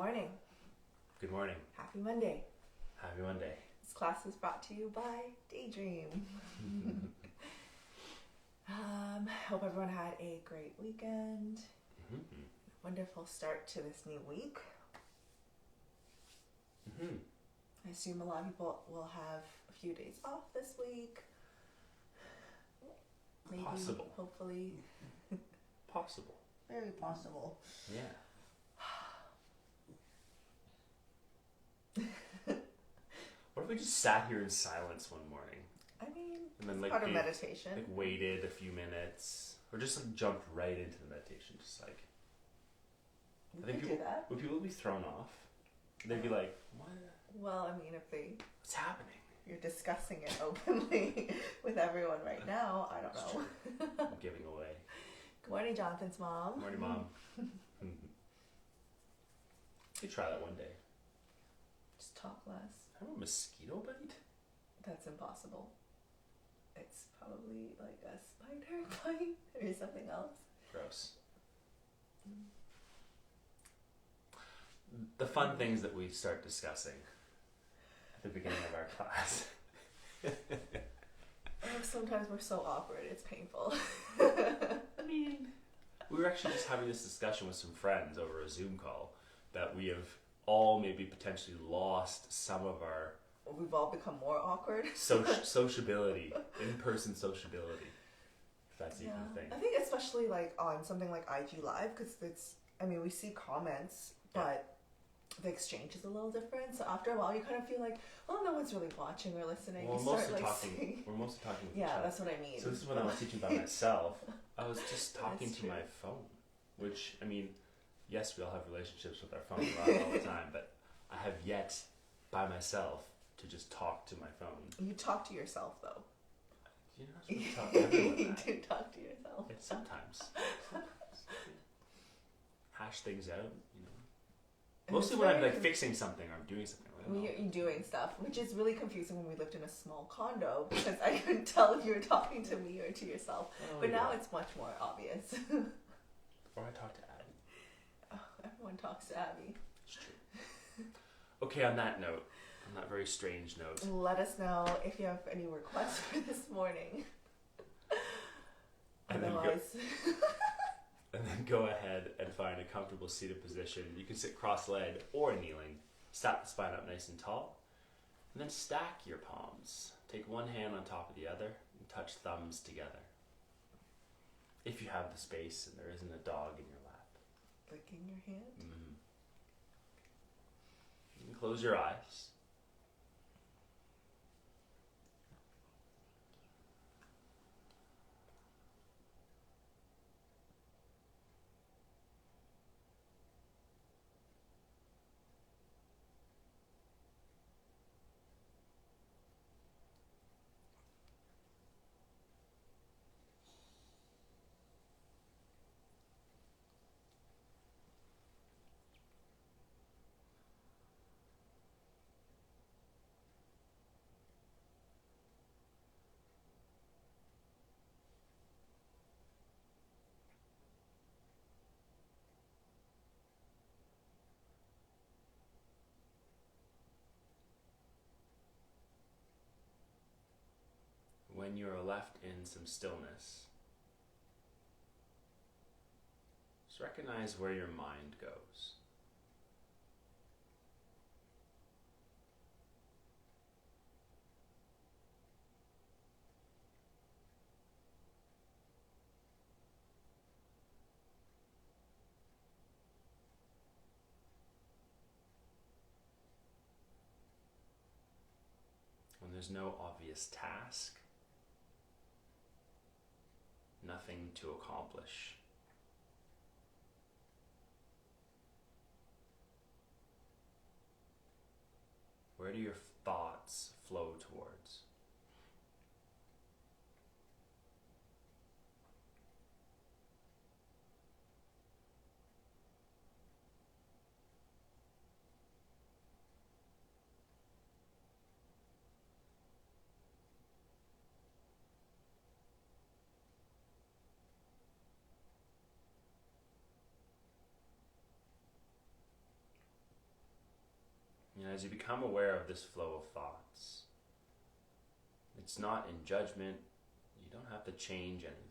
morning. Good morning. Happy Monday. Happy Monday. This class is brought to you by Daydream. Hope everyone had a great weekend. Wonderful start to this new week. I assume a lot of people will have a few days off this week. Maybe, Possible. Hopefully. Possible. Very possible. Yeah. What if we just sat here in silence one morning I mean, and then it's like part of gave- meditation. like waited a few minutes, or just like jumped right into the meditation? Just like We I think could people do that. would people be thrown off? They'd be like, "What? Well, I mean, if What's happening?" you're discussing it openly with everyone right now, I don't That's know. I'm giving away. Good morning, Jonathan's mom. Morning, Mom. You try that one day. Just talk less. Have a mosquito bite? That's impossible. It's probably like a spider bite or something else. Gross. The fun things that we start discussing at the beginning of our class. Oh, sometimes we're so awkward, it's painful. I mean, we were actually just having this discussion with some friends over a Zoom call that we have all maybe potentially lost some of our We've all become more awkward. sociability, in-person sociability, if that's even a thing. I think especially like on something like IG Live, because we see comments, but the exchange is a little different. So after a while, you kind of feel like, oh, no one's really watching or listening. Well, You we're start, mostly seeing- talking with each Yeah, other. that's what I mean. So this is when I was teaching by myself. I was just talking That's to true. my phone, which, I mean, yes, we all have relationships with our phone all the time, but I have yet, by myself, to just talk to my phone. You talk to yourself, though. You're not supposed to talk to everyone You that. do talk to yourself. Yeah, sometimes. Hash things out, you know. And Mostly it's when I'm very like fixing something or I'm doing something. When you're doing stuff, which is really confusing when we lived in a small condo because I couldn't tell if you were talking to me or to yourself. But now it's much more obvious. Or I talk to Abby. Oh, everyone talks to Abby. It's true. Okay, on that note, on that very strange note, Let us know if you have any requests for this morning. And then go- Otherwise, and then go ahead and find a comfortable seated position. You can sit cross-legged or kneeling. Stack the spine up nice and tall. And then stack your palms. Take one hand on top of the other and touch thumbs together. If you have the space and there isn't a dog in your lap. licking your hand. You can close your eyes. When you are left in some stillness, just recognize where your mind goes. When there's no obvious task, nothing to accomplish, where do your thoughts flow towards? as you become aware of this flow of thoughts, it's not in judgment. You don't have to change anything.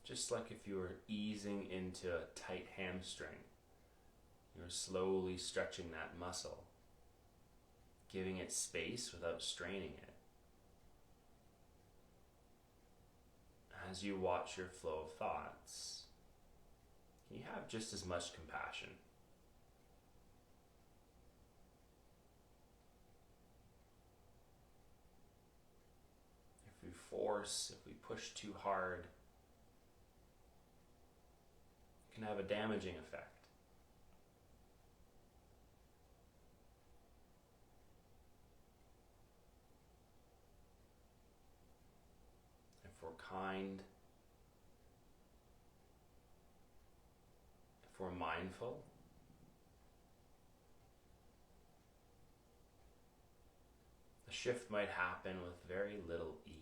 Just like if you were easing into a tight hamstring, you're slowly stretching that muscle, giving it space without straining it. As you watch your flow of thoughts, you have just as much compassion. If we force, if we push too hard, it can have a damaging effect. If we're kind, if we're mindful, the shift might happen with very little ease.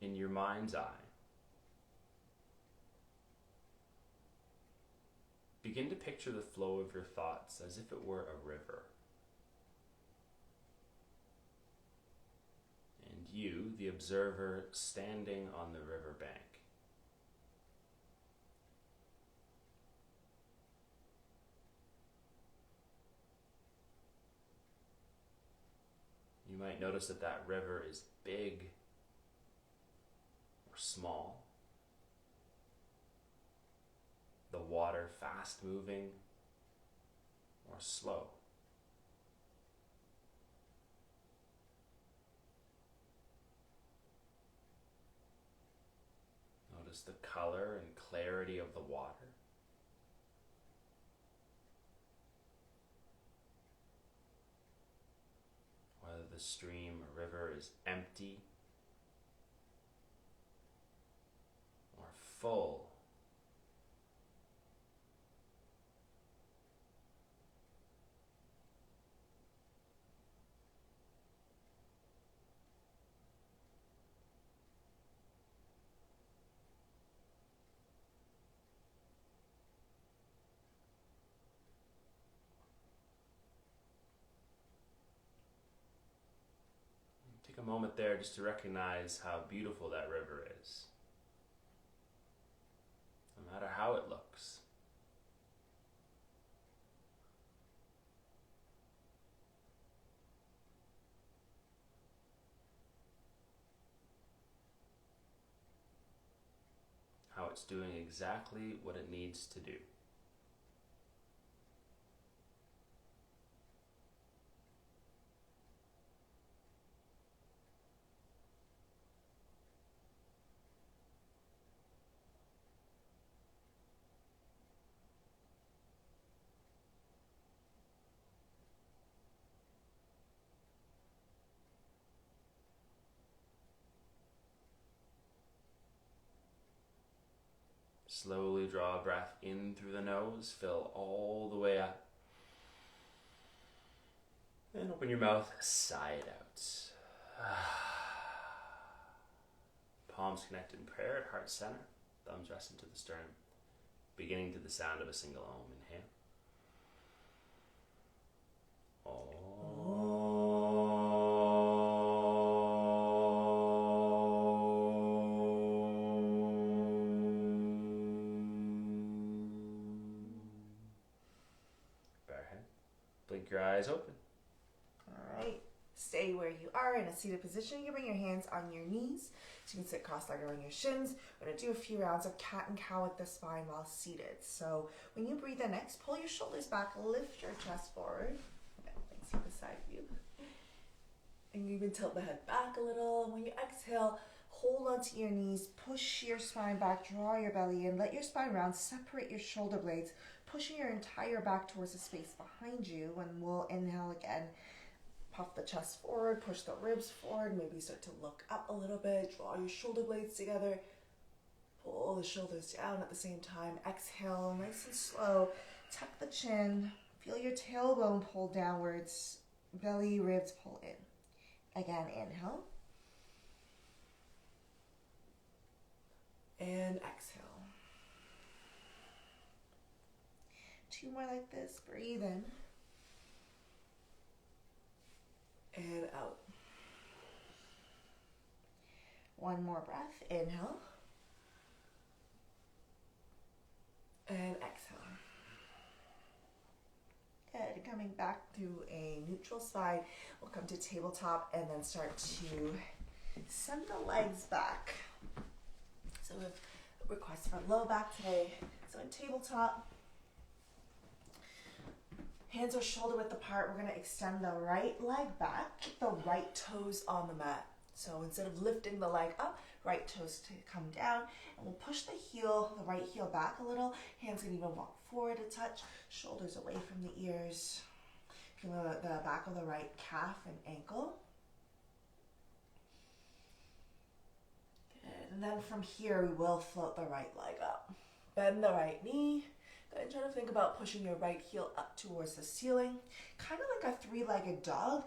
In your mind's eye, begin to picture the flow of your thoughts as if it were a river. And you, the observer, standing on the river bank. You might notice that that river is big or small. The water fast moving or slow. Notice the color and clarity of the water. Whether the stream or river is empty or full. Take a moment there just to recognize how beautiful that river is. No matter how it looks. How it's doing exactly what it needs to do. Slowly draw a breath in through the nose, fill all the way up. And open your mouth, sigh it out. Palms connect in prayer at heart center, thumbs rest into the sternum, beginning to the sound of a single Om. Inhale. Blink your eyes open. Alright. Stay where you are in a seated position. You bring your hands on your knees. So you can sit cross-legged on your shins. We're going to do a few rounds of cat and cow with the spine while seated. So when you breathe in next, pull your shoulders back, lift your chest forward. Thanks beside you. And you even tilt the head back a little. And when you exhale, hold onto your knees, push your spine back, draw your belly in, let your spine round, separate your shoulder blades, pushing your entire back towards the space behind you. And we'll inhale again. Puff the chest forward, push the ribs forward, maybe start to look up a little bit, draw your shoulder blades together, pull the shoulders down at the same time. Exhale, nice and slow, tuck the chin, feel your tailbone pull downwards, belly, ribs pull in. Again, inhale. And exhale. 2 more like this, breathe in. And out. 1 more breath. Inhale. And exhale. Good. Coming back to a neutral spine. We'll come to tabletop and then start to send the legs back. So we have a request for low back today. So in tabletop, hands are shoulder width apart. We're going to extend the right leg back, keep the right toes on the mat. So instead of lifting the leg up, right toes to come down, and we'll push the right heel back a little. Hands can even walk forward a touch, shoulders away from the ears. Feel the back of the right calf and ankle. Good. And then from here, we will float the right leg up. Bend the right knee. And try to think about pushing your right heel up towards the ceiling. Kind of like a 3-legged dog.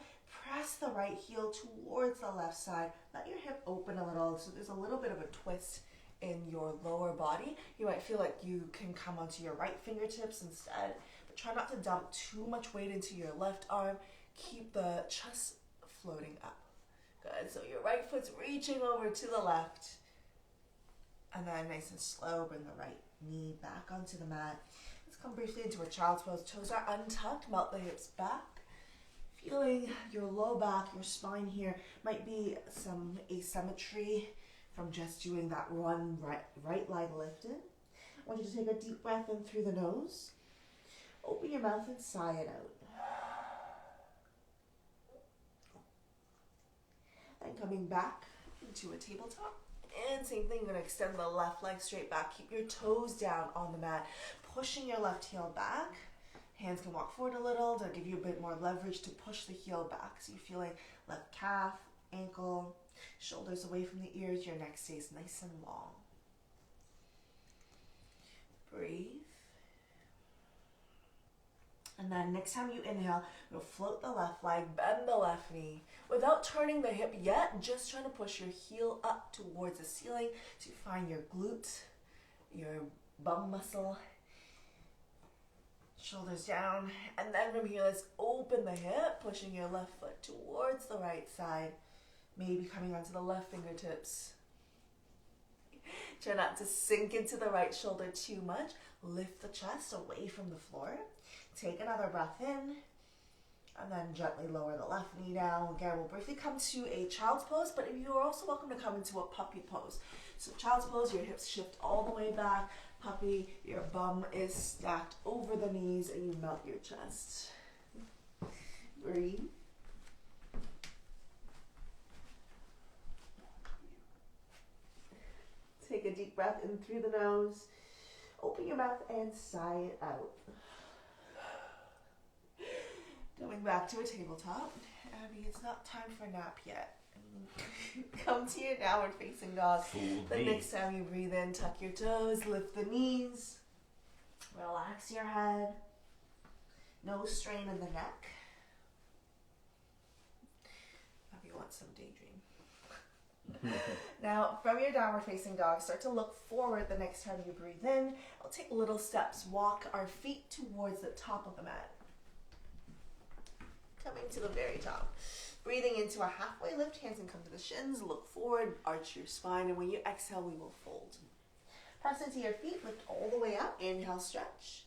Press the right heel towards the left side. Let your hip open a little so there's a little bit of a twist in your lower body. You might feel like you can come onto your right fingertips instead, but try not to dump too much weight into your left arm. Keep the chest floating up. Good, so your right foot's reaching over to the left. And then nice and slow, bring the right knee back onto the mat. Let's come briefly into a child's pose. Toes are untucked, melt the hips back. Feeling your low back, your spine here. Might be some asymmetry from just doing that one right leg lifted. I want you to take a deep breath in through the nose. Open your mouth and sigh it out. And coming back into a tabletop. And same thing, you're going to extend the left leg straight back. Keep your toes down on the mat. Pushing your left heel back. Hands can walk forward a little to give you a bit more leverage to push the heel back. So you're feeling left calf, ankle, shoulders away from the ears. Your neck stays nice and long. Breathe. And then next time you inhale, you'll float the left leg, bend the left knee. Without turning the hip yet, just trying to push your heel up towards the ceiling to find your glute, your bum muscle. Shoulders down. And then from here, let's open the hip, pushing your left foot towards the right side. Maybe coming onto the left fingertips. Try not to sink into the right shoulder too much. Lift the chest away from the floor. Take another breath in. And then gently lower the left knee down. Again, we'll briefly come to a child's pose, but you're also welcome to come into a puppy pose. So child's pose, your hips shift all the way back. Puppy, your bum is stacked over the knees and you melt your chest. Breathe. Take a deep breath in through the nose. Open your mouth and sigh it out. Going back to a tabletop. Abby, it's not time for a nap yet. Come to your downward facing dog. The next time you breathe in, tuck your toes, lift the knees, relax your head. No strain in the neck. Abby wants some daydream. Now, from your downward facing dog, start to look forward the next time you breathe in. I'll take little steps. Walk our feet towards the top of the mat. Coming to the very top. Breathing into a halfway lift, hands can come to the shins, look forward, arch your spine, and when you exhale, we will fold. Press into your feet, lift all the way up, inhale, stretch.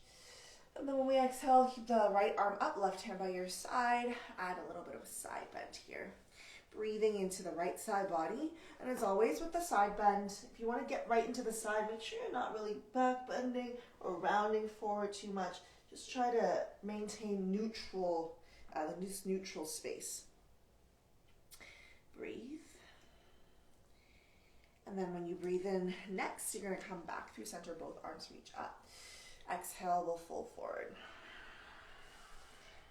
And then when we exhale, keep the right arm up, left hand by your side, add a little bit of a side bend here. Breathing into the right side body, and as always with the side bend, if you want to get right into the side, make sure you're not really back bending or rounding forward too much. Just try to maintain neutral, this neutral space. Breathe. And then when you breathe in next, you're going to come back through center, both arms reach up. Exhale, we'll fold forward.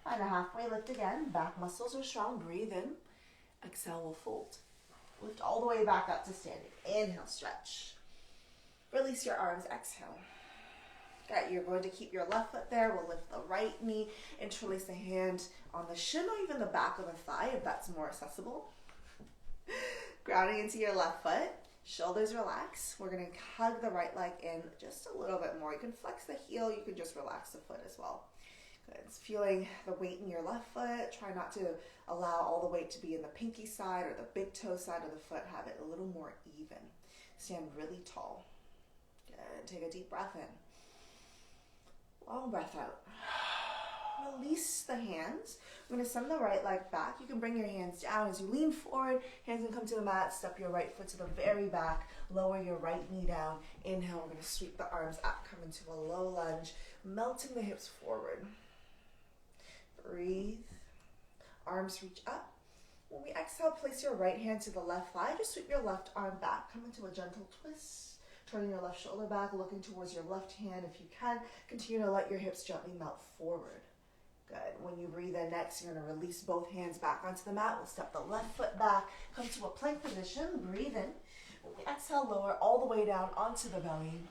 Find a halfway lift again. Back muscles are strong. Breathe in. Exhale, we'll fold. Lift all the way back up to standing. Inhale, stretch. Release your arms, exhale. Good, you're going to keep your left foot there. We'll lift the right knee, interlace the hand on the shin or even the back of the thigh if that's more accessible. Grounding into your left foot. Shoulders relax. We're going to hug the right leg in just a little bit more. You can flex the heel. You can just relax the foot as well. Good. It's feeling the weight in your left foot. Try not to allow all the weight to be in the pinky side or the big toe side of the foot. Have it a little more even. Stand really tall. Good. Take a deep breath in. Long breath out. Release the hands. We're going to send the right leg back. You can bring your hands down as you lean forward. Hands can come to the mat. Step your right foot to the very back. Lower your right knee down. Inhale. We're going to sweep the arms up. Come into a low lunge. Melting the hips forward. Breathe. Arms reach up. When we exhale, place your right hand to the left thigh. Just sweep your left arm back. Come into a gentle twist. Turning your left shoulder back, looking towards your left hand if you can. Continue to let your hips gently melt forward. Good. When you breathe in next, you're going to release both hands back onto the mat. We'll step the left foot back, come to a plank position. Breathe in. When we exhale, lower all the way down onto the belly.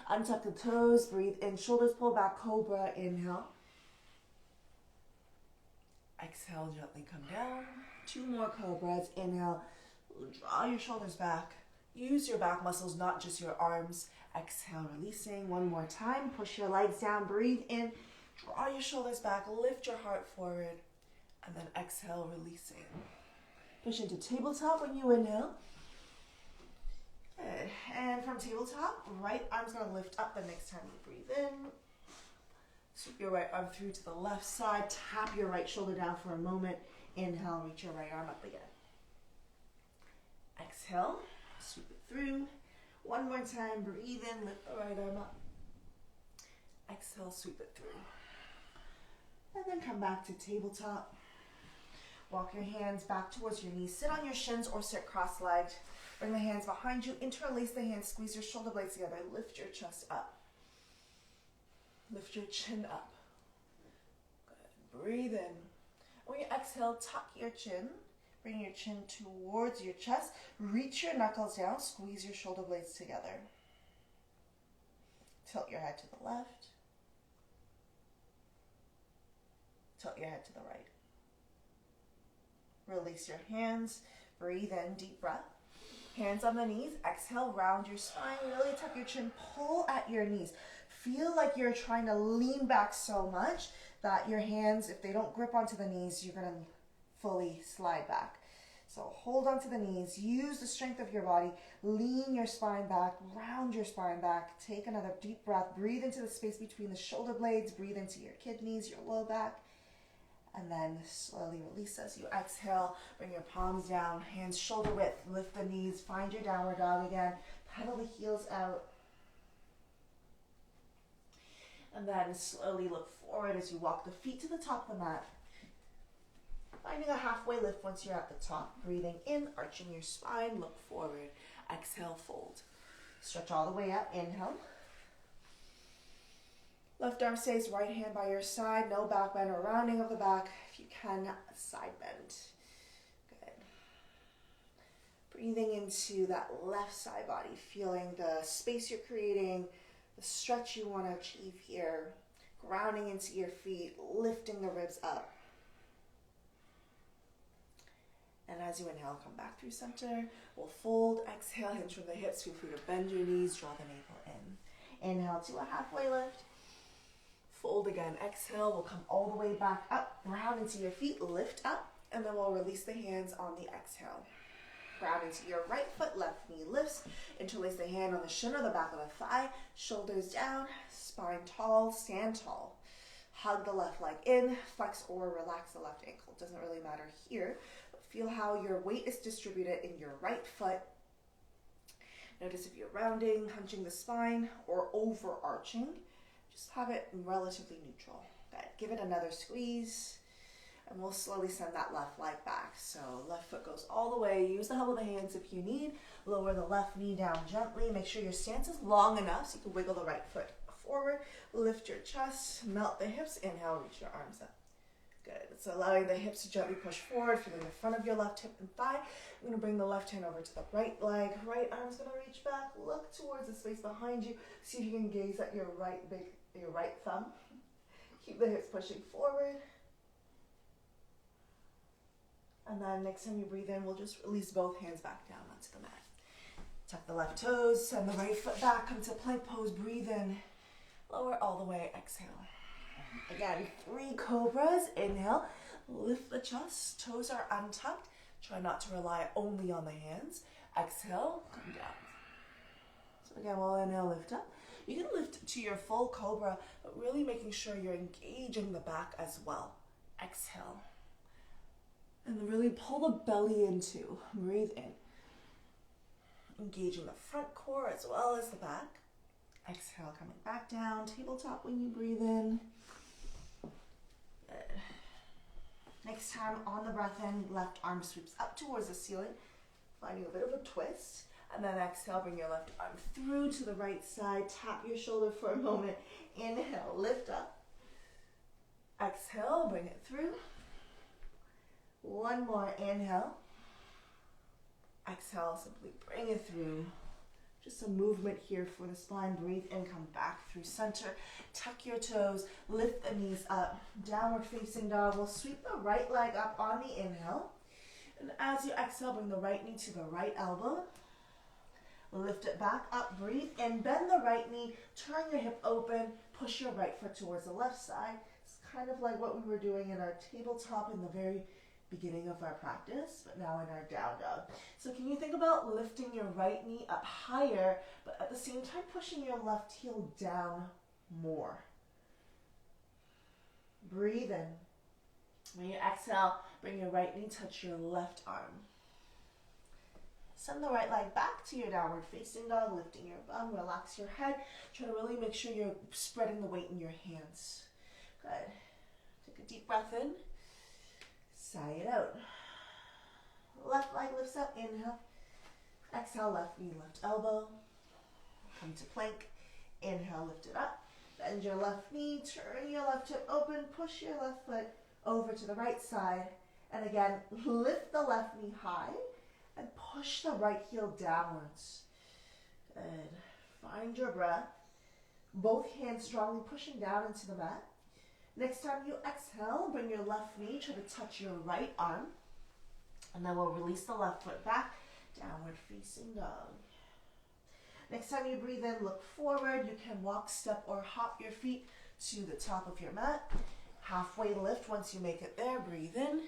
Untuck the toes. Breathe in. Shoulders pull back. Cobra. Inhale. Exhale, gently come down. 2 more cobras. Inhale. Draw your shoulders back. Use your back muscles, not just your arms. Exhale, releasing. 1 more time. Push your legs down. Breathe in. Draw your shoulders back. Lift your heart forward. And then exhale, releasing. Push into tabletop when you inhale. Good. And from tabletop, right arm's going to lift up the next time you breathe in. Sweep your right arm through to the left side. Tap your right shoulder down for a moment. Inhale, reach your right arm up again. Exhale. Sweep it through. 1 more time. Breathe in. Lift the right arm up. Exhale. Sweep it through. And then come back to tabletop. Walk your hands back towards your knees. Sit on your shins or sit cross-legged. Bring the hands behind you. Interlace the hands. Squeeze your shoulder blades together. Lift your chest up. Lift your chin up. Good. Breathe in. When you exhale, tuck your chin. Bring your chin towards your chest. Reach your knuckles down. Squeeze your shoulder blades together. Tilt your head to the left. Tilt your head to the right. Release your hands. Breathe in. Deep breath. Hands on the knees. Exhale. Round your spine. Really tuck your chin. Pull at your knees. Feel like you're trying to lean back so much that your hands, if they don't grip onto the knees, you're going to fully slide back. So hold onto the knees, use the strength of your body, lean your spine back, round your spine back, take another deep breath, breathe into the space between the shoulder blades, breathe into your kidneys, your low back, and then slowly release as you exhale, bring your palms down, hands shoulder width, lift the knees, find your downward dog again, pedal the heels out, and then slowly look forward as you walk the feet to the top of the mat. Finding a halfway lift once you're at the top. Breathing in, arching your spine, look forward. Exhale, fold. Stretch all the way up, inhale. Left arm stays, right hand by your side. No back bend or rounding of the back. If you can, side bend. Good. Breathing into that left side body, feeling the space you're creating, the stretch you want to achieve here. Grounding into your feet, lifting the ribs up. And as you inhale, come back through center. We'll fold, exhale, hinge from the hips. Feel free to bend your knees, draw the navel in. Inhale to a halfway lift. Fold again, exhale. We'll come all the way back up. Round into your feet, lift up. And then we'll release the hands on the exhale. Ground into your right foot, left knee lifts. Interlace the hand on the shin or the back of the thigh. Shoulders down, spine tall, stand tall. Hug the left leg in, flex or relax the left ankle. Doesn't really matter here. Feel how your weight is distributed in your right foot. Notice if you're rounding, hunching the spine, or overarching. Just have it relatively neutral. Good. Give it another squeeze. And we'll slowly send that left leg back. So left foot goes all the way. Use the help of the hands if you need. Lower the left knee down gently. Make sure your stance is long enough so you can wiggle the right foot forward, lift your chest, melt the hips, inhale, reach your arms up. Good. So allowing the hips to gently push forward, feeling the front of your left hip and thigh. I'm going to bring the left hand over to the right leg. Right arm's going to reach back. Look towards the space behind you. See if you can gaze at your right thumb. Keep the hips pushing forward. And then next time you breathe in, we'll just release both hands back down onto the mat. Tuck the left toes, send the right foot back, come to plank pose, breathe in. Lower all the way, exhale. Again, 3 cobras. Inhale, lift the chest, toes are untucked. Try not to rely only on the hands. Exhale, come down. So again, we'll inhale, lift up. You can lift to your full cobra, but really making sure you're engaging the back as well. Exhale. And really pull the belly in too. Breathe in. Engaging the front core as well as the back. Exhale, coming back down. Tabletop when you breathe in. Good. Next time on the breath in, left arm sweeps up towards the ceiling, finding a bit of a twist. And then exhale, bring your left arm through to the right side. Tap your shoulder for a moment. Inhale, lift up. Exhale, bring it through. One more, inhale. Exhale, simply bring it through. Just a movement here for the spine. Breathe in, come back through center. Tuck your toes, lift the knees up. Downward facing dog. We'll sweep the right leg up on the inhale. And as you exhale, bring the right knee to the right elbow. Lift it back up, breathe in, bend the right knee, turn your hip open, push your right foot towards the left side. It's kind of like what we were doing in our tabletop in the very beginning of our practice, but now in our down dog. So can you think about lifting your right knee up higher, but at the same time pushing your left heel down more. Breathe in. When you exhale, bring your right knee, touch your left arm. Send the right leg back to your downward facing dog, lifting your bum, relax your head. Try to really make sure you're spreading the weight in your hands. Good. Take a deep breath in. Sigh it out. Left leg lifts up, inhale. Exhale, left knee, left elbow. Come to plank. Inhale, lift it up. Bend your left knee, turn your left hip open, push your left foot over to the right side. And again, lift the left knee high and push the right heel downwards. Good. Find your breath. Both hands strongly pushing down into the mat. Next time you exhale, bring your left knee, try to touch your right arm. And then we'll release the left foot back, downward facing dog. Next time you breathe in, look forward. You can walk, step, or hop your feet to the top of your mat. Halfway lift once you make it there. Breathe in,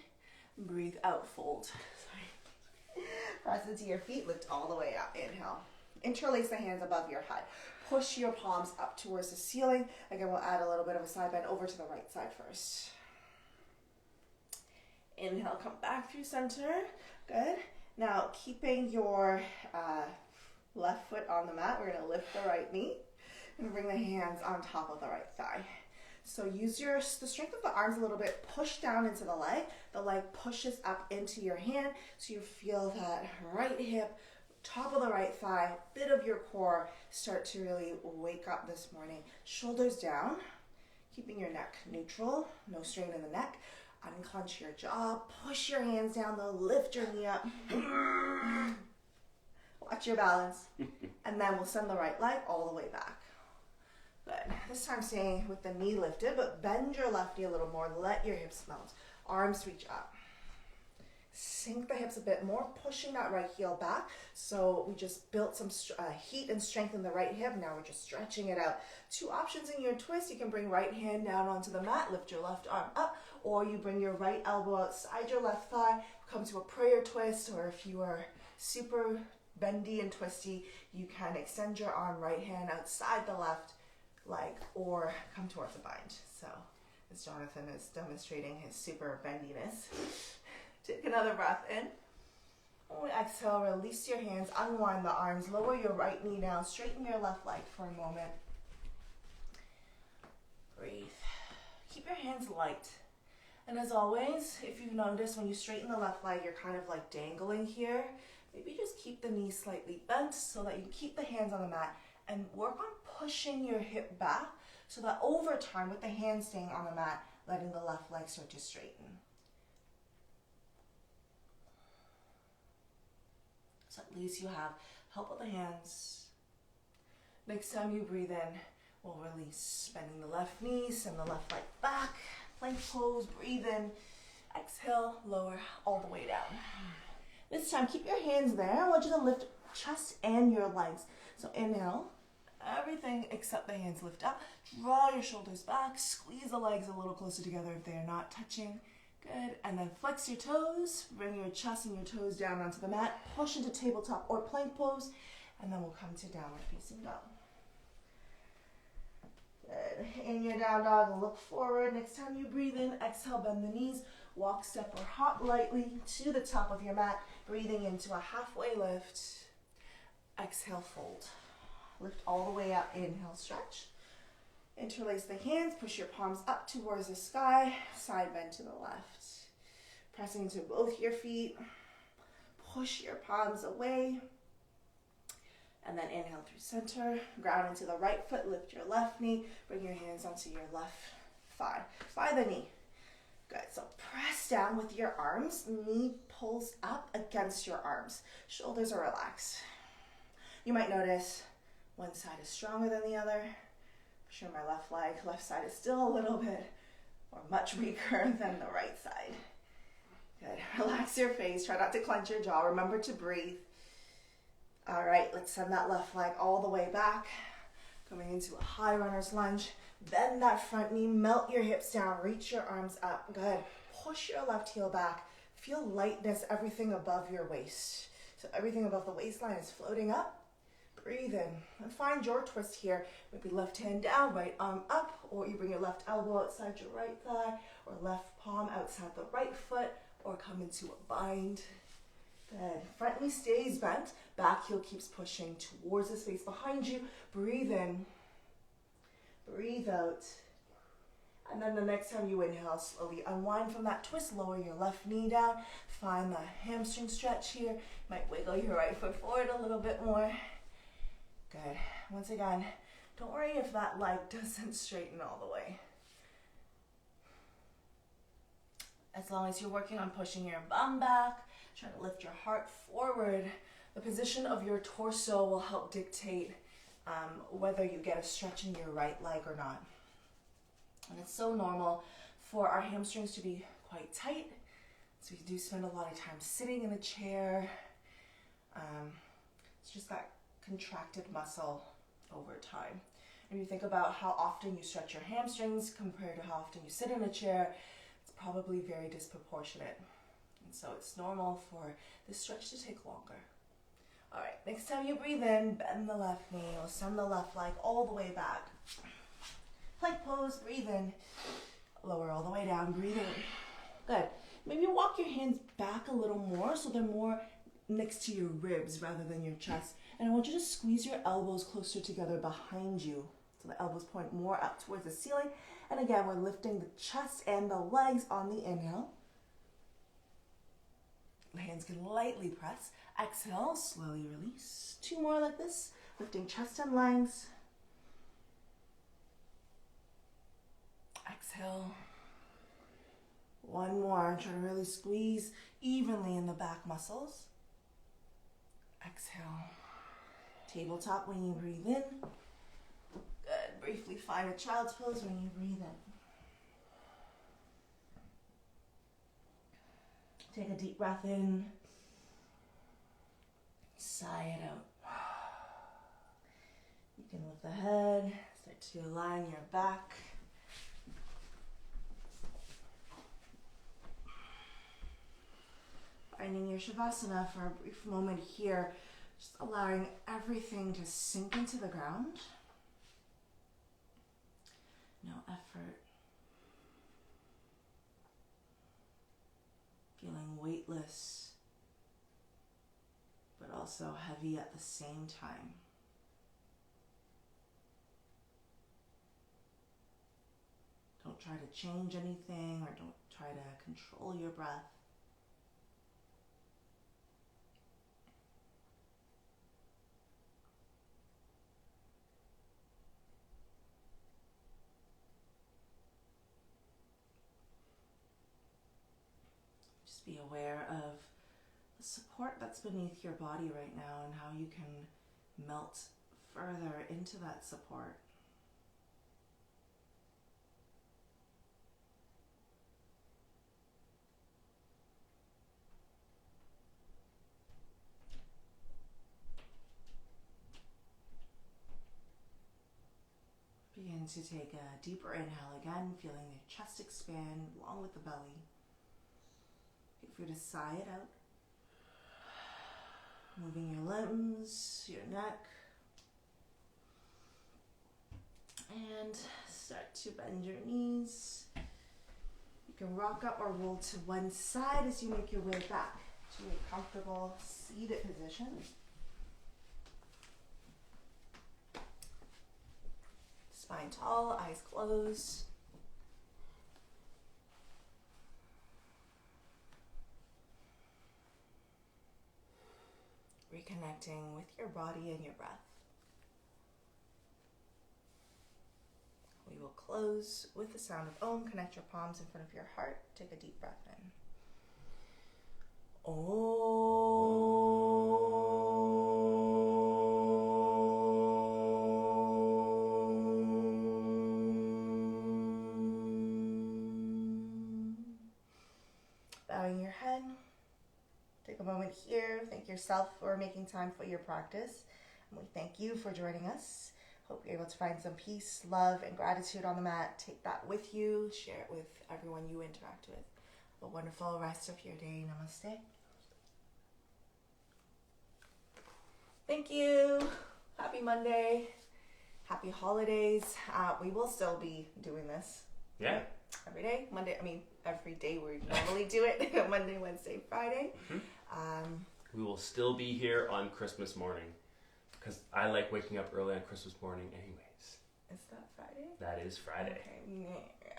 breathe out, fold. Sorry. Press into your feet, lift all the way up. Inhale. Interlace the hands above your head. Push your palms up towards the ceiling. Again, we'll add a little bit of a side bend over to the right side first. Inhale, come back through center. Good. Now, keeping your left foot on the mat, we're going to lift the right knee and bring the hands on top of the right thigh. So use the strength of the arms a little bit. Push down into the leg. The leg pushes up into your hand, so you feel that right hip, top of the right thigh, bit of your core start to really wake up this morning. Shoulders down, keeping your neck neutral, no strain in the neck. Unclench your jaw, push your hands down though, lift your knee up. Watch your balance. And then we'll send the right leg all the way back. Good. This time staying with the knee lifted, but bend your left knee a little more. Let your hips melt. Arms reach up. Sink the hips a bit more, pushing that right heel back. So we just built some heat and strength in the right hip. Now we're just stretching it out. 2 options in your twist. You can bring right hand down onto the mat, lift your left arm up, or you bring your right elbow outside your left thigh, come to a prayer twist, or if you are super bendy and twisty, you can extend your arm, right hand outside the left leg, or come towards a bind. So as Jonathan is demonstrating his super bendiness. Take another breath in. When we exhale, release your hands, unwind the arms, lower your right knee down, straighten your left leg for a moment. Breathe. Keep your hands light. And as always, if you've noticed when you straighten the left leg, you're kind of like dangling here. Maybe just keep the knees slightly bent so that you keep the hands on the mat and work on pushing your hip back so that over time, with the hand staying on the mat, letting the left leg start to straighten. So at least you have help with the hands. Next time you breathe in, we'll release, bending the left knee, send the left leg back, plank pose, breathe in, exhale, lower all the way down. This time, keep your hands there. I want you to lift chest and your legs. So inhale, everything except the hands lift up. Draw your shoulders back, squeeze the legs a little closer together if they are not touching. Good, and then flex your toes, bring your chest and your toes down onto the mat, push into tabletop or plank pose, and then we'll come to downward facing dog. Good, in your down dog, look forward. Next time you breathe in, exhale, bend the knees, walk, step, or hop lightly to the top of your mat, breathing into a halfway lift. Exhale, fold. Lift all the way up, inhale, stretch. Interlace the hands, push your palms up towards the sky, side bend to the left. Pressing into both your feet, push your palms away, and then inhale through center, ground into the right foot, lift your left knee, bring your hands onto your left thigh, by the knee. Good, so press down with your arms, knee pulls up against your arms, shoulders are relaxed. You might notice one side is stronger than the other. For sure my left side is still a little bit or much weaker than the right side. Good, relax your face, try not to clench your jaw, remember to breathe. All right, let's send that left leg all the way back, coming into a high runner's lunge. Bend that front knee, melt your hips down, reach your arms up. Good, push your left heel back. Feel lightness, everything above your waist. So everything above the waistline is floating up. Breathe in and find your twist here. Maybe left hand down, right arm up, or you bring your left elbow outside your right thigh, or left palm outside the right foot, or come into a bind. Good. Front knee stays bent, back heel keeps pushing towards the space behind you. Breathe in, breathe out. And then the next time you inhale, slowly unwind from that twist, lower your left knee down. Find the hamstring stretch here. Might wiggle your right foot forward a little bit more. Good. Once again, don't worry if that leg doesn't straighten all the way. As long as you're working on pushing your bum back, trying to lift your heart forward, the position of your torso will help dictate whether you get a stretch in your right leg or not. And it's so normal for our hamstrings to be quite tight. So we do spend a lot of time sitting in a chair. It's just that contracted muscle over time. If you think about how often you stretch your hamstrings compared to how often you sit in a chair, it's probably very disproportionate. And so it's normal for this stretch to take longer. All right, next time you breathe in, bend the left knee, or send the left leg all the way back. Plank pose, breathe in, lower all the way down, breathe in. Good. Maybe walk your hands back a little more so they're more next to your ribs rather than your chest. And I want you to squeeze your elbows closer together behind you. So the elbows point more up towards the ceiling. And again, we're lifting the chest and the legs on the inhale. The hands can lightly press. Exhale, slowly release. 2 more like this, lifting chest and legs. Exhale. 1 more, try to really squeeze evenly in the back muscles. Exhale. Tabletop when you breathe in. Good. Briefly find a child's pose when you breathe in. Take a deep breath in. Sigh it out. You can lift the head, start to align your back. Finding your Shavasana for a brief moment here. Just allowing everything to sink into the ground. No effort. Feeling weightless, but also heavy at the same time. Don't try to change anything or don't try to control your breath. be aware of the support that's beneath your body right now and how you can melt further into that support. Begin to take a deeper inhale again, feeling the chest expand along with the belly. Wait for you to sigh it out. Moving your limbs, your neck. And start to bend your knees. You can rock up or roll to one side as you make your way back to a comfortable seated position. Spine tall, eyes closed. Reconnecting with your body and your breath. We will close with the sound of Om. Connect your palms in front of your heart. Take a deep breath in. Bowing your head. Take a moment here. Thank yourself for making time for your practice. And we thank you for joining us. Hope you're able to find some peace, love, and gratitude on the mat. Take that with you. Share it with everyone you interact with. Have a wonderful rest of your day. Namaste. Thank you. Happy Monday. Happy holidays. We will still be doing this. Yeah. Every day. Every day we normally do it. Monday, Wednesday, Friday. Mm-hmm. We will still be here on Christmas morning. Because I like waking up early on Christmas morning anyways. Is that Friday? That is Friday. Okay.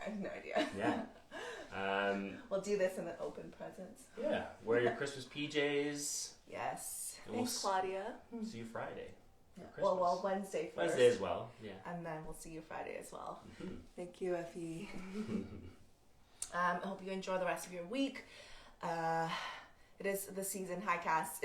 I have no idea. Yeah. We'll do this and then open presents. Yeah. Wear your Christmas PJs. Yes. Thanks, Claudia. See you Friday. Yeah. Well, Wednesday first. Wednesday as well. Yeah. And then we'll see you Friday as well. Mm-hmm. Thank you, Effie. I hope you enjoy the rest of your week. It is the season, hi Cass,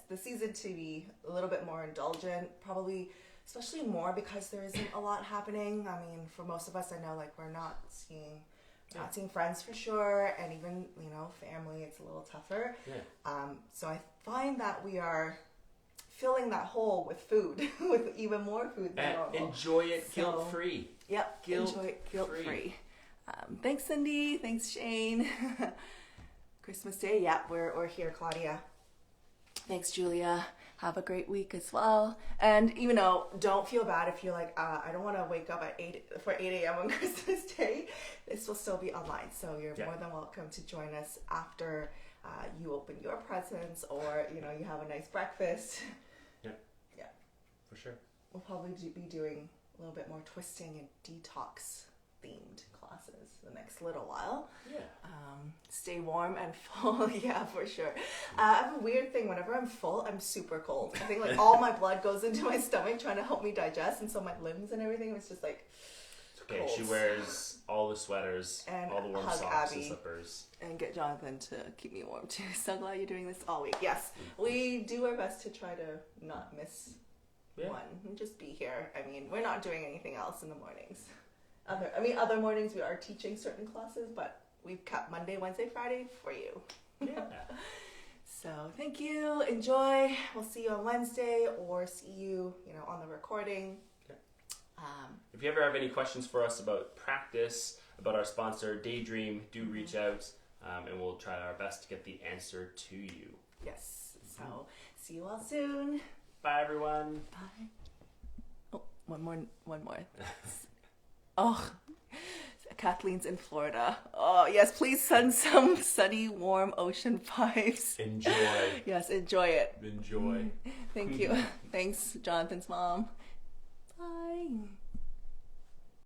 the season to be a little bit more indulgent, probably, especially more because there isn't a lot happening. I mean, for most of us, I know, like, we're not seeing friends for sure, and even, family, it's a little tougher. Yeah. So I find that we are filling that hole with food, with even more food than normal. Enjoy it guilt-free. Yep, enjoy it guilt-free. Thanks, Cindy. Thanks, Shane. Christmas Day, yeah, we're here, Claudia. Thanks, Julia. Have a great week as well. And don't feel bad if you're like, I don't want to wake up at 8 a.m. on Christmas Day. This will still be online, so you're more than welcome to join us after you open your presents or you have a nice breakfast. Yeah, for sure. We'll probably be doing a little bit more twisting and detox themed classes the next little while. Yeah. Stay warm and full. Yeah, for sure. I have a weird thing. Whenever I'm full, I'm super cold. I think like all my blood goes into my stomach trying to help me digest, and so my limbs and everything was just like okay. cold. She wears all the sweaters, and all the warm socks Abby and slippers, and get Jonathan to keep me warm too. So glad you're doing this all week. Yes, we do our best to try to not miss one and just be here. I mean, we're not doing anything else in the mornings. Other mornings we are teaching certain classes, but we've kept Monday, Wednesday, Friday for you. Yeah. So thank you. Enjoy. We'll see you on Wednesday or see you, on the recording. Okay. If you ever have any questions for us about practice, about our sponsor, Daydream, do reach out, and we'll try our best to get the answer to you. Yes. So see you all soon. Bye, everyone. Bye. Oh, one more. Oh, Kathleen's in Florida. Oh, yes, please send some sunny, warm ocean vibes. Enjoy. Yes, enjoy it. Enjoy. Thank you. Thanks, Jonathan's mom. Bye.